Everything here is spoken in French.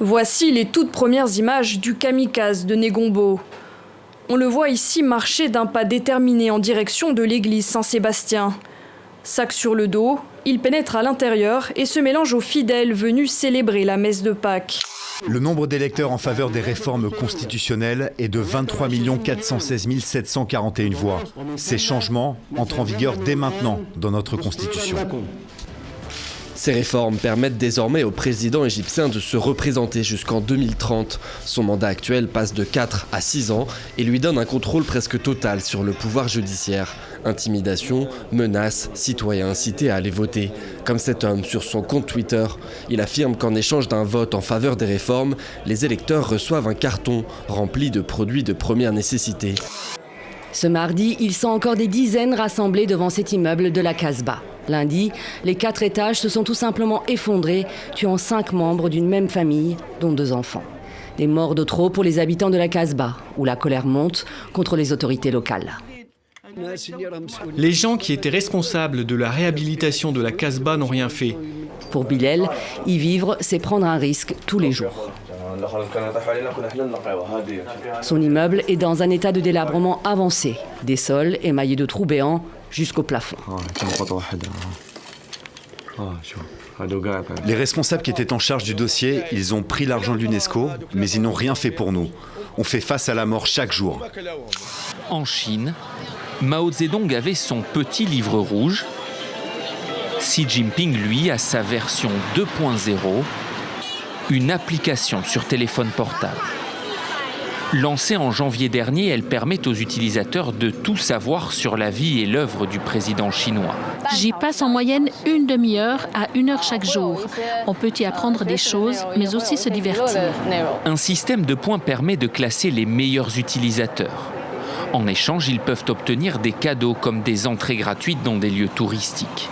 Voici les toutes premières images du kamikaze de Negombo. On le voit ici marcher d'un pas déterminé en direction de l'église Saint-Sébastien. Sac sur le dos, il pénètre à l'intérieur et se mélange aux fidèles venus célébrer la messe de Pâques. Le nombre d'électeurs en faveur des réformes constitutionnelles est de 23 416 741 voix. Ces changements entrent en vigueur dès maintenant dans notre Constitution. Ces réformes permettent désormais au président égyptien de se représenter jusqu'en 2030. Son mandat actuel passe de 4 à 6 ans et lui donne un contrôle presque total sur le pouvoir judiciaire. Intimidation, menaces, citoyens incités à aller voter. Comme cet homme sur son compte Twitter, il affirme qu'en échange d'un vote en faveur des réformes, les électeurs reçoivent un carton rempli de produits de première nécessité. Ce mardi, ils sont encore des dizaines rassemblés devant cet immeuble de la Casbah. Lundi, les 4 étages se sont tout simplement effondrés, tuant 5 membres d'une même famille, dont 2 enfants. Des morts de trop pour les habitants de la Casbah, où la colère monte contre les autorités locales. Les gens qui étaient responsables de la réhabilitation de la Casbah n'ont rien fait. Pour Bilal, y vivre, c'est prendre un risque tous les jours. Son immeuble est dans un état de délabrement avancé, des sols émaillés de trous béants jusqu'au plafond. Les responsables qui étaient en charge du dossier, ils ont pris l'argent de l'UNESCO, mais ils n'ont rien fait pour nous. On fait face à la mort chaque jour. En Chine, Mao Zedong avait son petit livre rouge. Xi Jinping, lui, a sa version 2.0, une application sur téléphone portable. Lancée en janvier dernier, elle permet aux utilisateurs de tout savoir sur la vie et l'œuvre du président chinois. J'y passe en moyenne une demi-heure à 1 heure chaque jour. On peut y apprendre des choses, mais aussi se divertir. Un système de points permet de classer les meilleurs utilisateurs. En échange, ils peuvent obtenir des cadeaux comme des entrées gratuites dans des lieux touristiques.